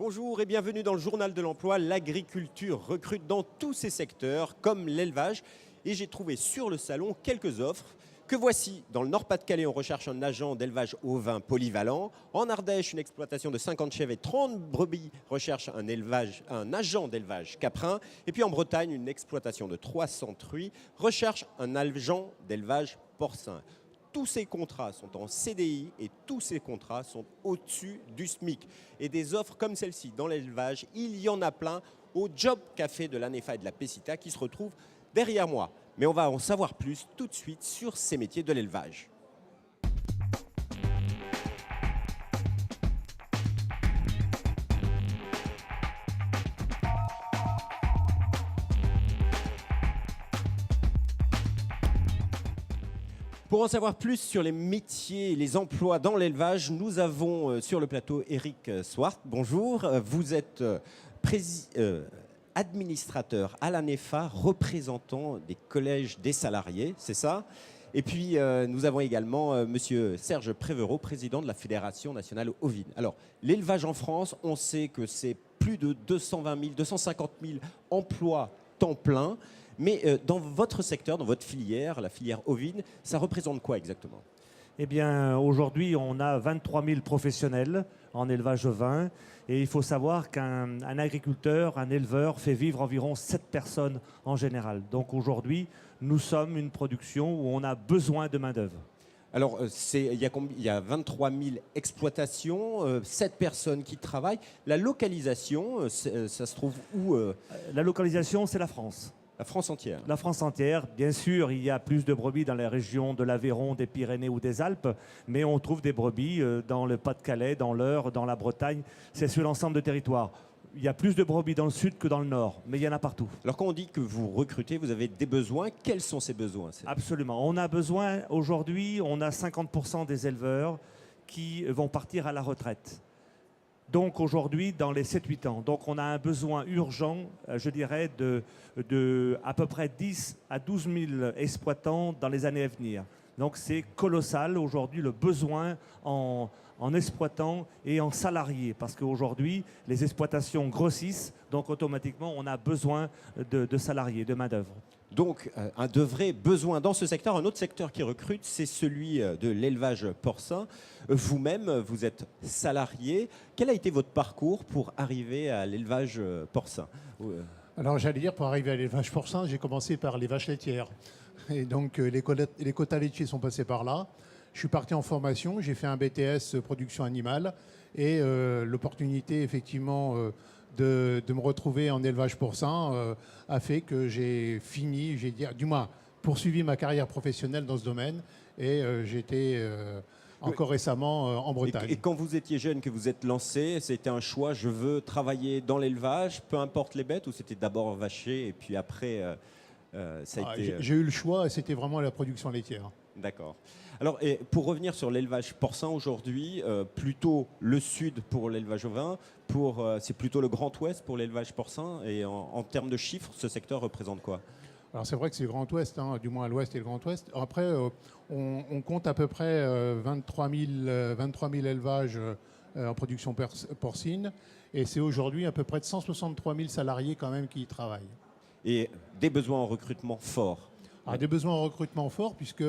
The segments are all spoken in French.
Bonjour et bienvenue dans le journal de l'emploi. L'agriculture recrute dans tous ses secteurs, comme l'élevage. Et j'ai trouvé sur le salon quelques offres que voici. Dans le Nord-Pas-de-Calais, on recherche un agent d'élevage ovin polyvalent. En Ardèche, une exploitation de 50 chèvres et 30 brebis recherche un agent d'élevage caprin. Et puis en Bretagne, une exploitation de 300 truies recherche un agent d'élevage porcin. Tous ces contrats sont en CDI et tous ces contrats sont au-dessus du SMIC. Et des offres comme celle-ci dans l'élevage, il y en a plein au Job Café de l'ANEFA et de la PECITA qui se retrouvent derrière moi. Mais on va en savoir plus tout de suite sur ces métiers de l'élevage. Pour en savoir plus sur les métiers et les emplois dans l'élevage, nous avons sur le plateau Eric Swart. Bonjour, vous êtes administrateur à l'ANEFA, représentant des collèges des salariés, c'est ça? Et puis nous avons également monsieur Serge Prévereau, président de la Fédération nationale ovine. Alors, l'élevage en France, on sait que c'est plus de 220 000, 250 000 emplois temps plein. Mais dans votre secteur, dans votre filière, la filière ovine, ça représente quoi exactement? Eh bien, aujourd'hui, on a 23 000 professionnels en élevage ovin. Et il faut savoir qu'un agriculteur, un éleveur, fait vivre environ 7 personnes en général. Donc aujourd'hui, nous sommes une production où on a besoin de main-d'œuvre. Alors, il y a 23 000 exploitations, 7 personnes qui travaillent. La localisation, ça se trouve où? La localisation, c'est la France. La France entière. La France entière. Bien sûr, il y a plus de brebis dans les régions de l'Aveyron, des Pyrénées ou des Alpes, mais on trouve des brebis dans le Pas-de-Calais, dans l'Eure, dans la Bretagne. C'est sur l'ensemble du territoire. Il y a plus de brebis dans le sud que dans le nord, mais il y en a partout. Alors quand on dit que vous recrutez, vous avez des besoins. Quels sont ces besoins? Absolument. On a besoin, aujourd'hui, on a 50% des éleveurs qui vont partir à la retraite. Donc aujourd'hui, dans les 7-8 ans. Donc on a un besoin urgent, je dirais, de à peu près 10 à 12 000 exploitants dans les années à venir. Donc c'est colossal aujourd'hui le besoin en exploitants et en salariés. Parce qu'aujourd'hui, les exploitations grossissent, donc automatiquement on a besoin de salariés, de main-d'œuvre. Donc, un de vrais besoins dans ce secteur. Un autre secteur qui recrute, c'est celui de l'élevage porcin. Vous-même, vous êtes salarié. Quel a été votre parcours pour arriver à l'élevage porcin? Alors, j'allais dire, pour arriver à l'élevage porcin, j'ai commencé par les vaches laitières. Et donc, les quotas laitiers sont passés par là. Je suis parti en formation, j'ai fait un BTS production animale. Et l'opportunité, effectivement, de me retrouver en élevage porcin a fait que j'ai fini, du moins poursuivi ma carrière professionnelle dans ce domaine et j'étais encore récemment en Bretagne. Et quand vous étiez jeune, que vous êtes lancé, c'était un choix, je veux travailler dans l'élevage, peu importe les bêtes, ou c'était d'abord vacher et puis après ça a été... J'ai eu le choix et c'était vraiment la production laitière. D'accord. Alors, pour revenir sur l'élevage porcin aujourd'hui, plutôt le sud pour l'élevage ovin, c'est plutôt le Grand Ouest pour l'élevage porcin. Et en termes de chiffres, ce secteur représente quoi? Alors c'est vrai que c'est le Grand Ouest, hein, du moins à l'Ouest et le Grand Ouest. Après, on compte à peu près 23 000 élevages en production porcine. Et c'est aujourd'hui à peu près de 163 000 salariés quand même qui y travaillent. Et des besoins en recrutement forts? Des besoins en recrutement forts, puisque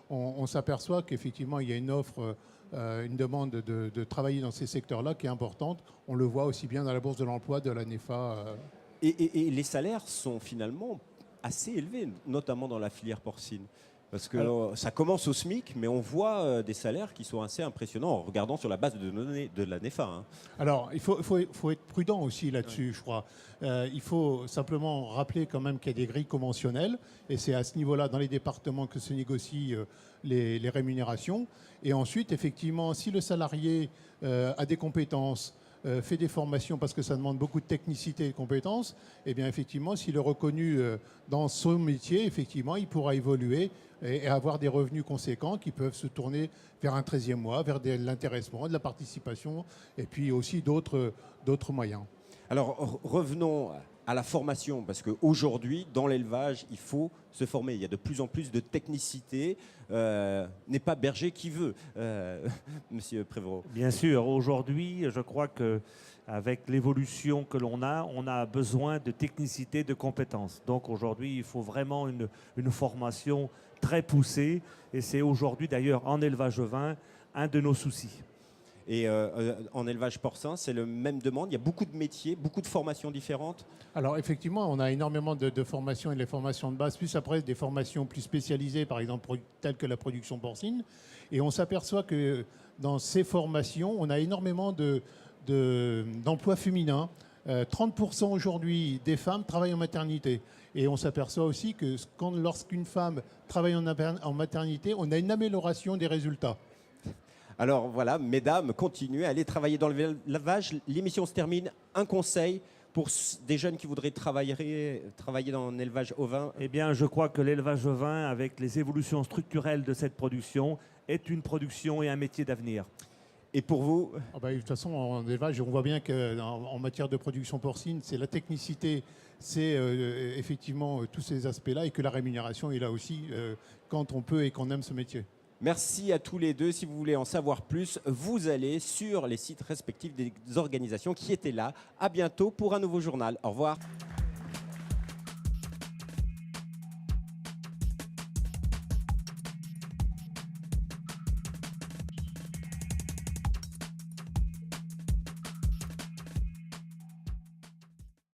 on s'aperçoit qu'effectivement il y a une offre, une demande de travailler dans ces secteurs-là qui est importante. On le voit aussi bien dans la bourse de l'emploi de l'ANEFA. Et les salaires sont finalement assez élevés, notamment dans la filière porcine. Parce que ça commence au SMIC, mais on voit des salaires qui sont assez impressionnants en regardant sur la base de données de l'ANEFA. Hein. Alors, il faut être prudent aussi là-dessus, je crois. Il faut simplement rappeler quand même qu'il y a des grilles conventionnelles, et c'est à ce niveau-là, dans les départements, que se négocient les rémunérations. Et ensuite, effectivement, si le salarié a des compétences, fait des formations parce que ça demande beaucoup de technicité et de compétences, et bien effectivement, s'il est reconnu dans son métier, effectivement, il pourra évoluer et avoir des revenus conséquents qui peuvent se tourner vers un 13e mois, vers de l'intéressement, de la participation et puis aussi d'autres moyens. Alors revenons à la formation, parce qu'aujourd'hui, dans l'élevage, il faut se former. Il y a de plus en plus de technicité. N'est pas berger qui veut, Monsieur Prévost. Bien sûr, aujourd'hui, je crois que avec l'évolution que l'on a, on a besoin de technicité, de compétences. Donc aujourd'hui, il faut vraiment une formation très poussée. Et c'est aujourd'hui, d'ailleurs, en élevage ovin, un de nos soucis. Et en élevage porcin, c'est le même demande. Il y a beaucoup de métiers, beaucoup de formations différentes. Alors effectivement, on a énormément de formations et les formations de base, plus après des formations plus spécialisées, par exemple telles que la production porcine. Et on s'aperçoit que dans ces formations, on a énormément d'emplois féminins. 30% aujourd'hui des femmes travaillent en maternité. Et on s'aperçoit aussi que lorsqu'une femme travaille en maternité, on a une amélioration des résultats. Alors voilà, mesdames, continuez à aller travailler dans le lavage. L'émission se termine. Un conseil pour des jeunes qui voudraient travailler dans l'élevage ovin. Eh bien, je crois que l'élevage ovin, avec les évolutions structurelles de cette production, est une production et un métier d'avenir. Et pour vous? De toute façon, en élevage, on voit bien qu'en matière de production porcine, c'est la technicité, c'est effectivement tous ces aspects-là, et que la rémunération est là aussi quand on peut et qu'on aime ce métier. Merci à tous les deux. Si vous voulez en savoir plus, vous allez sur les sites respectifs des organisations qui étaient là. À bientôt pour un nouveau journal. Au revoir.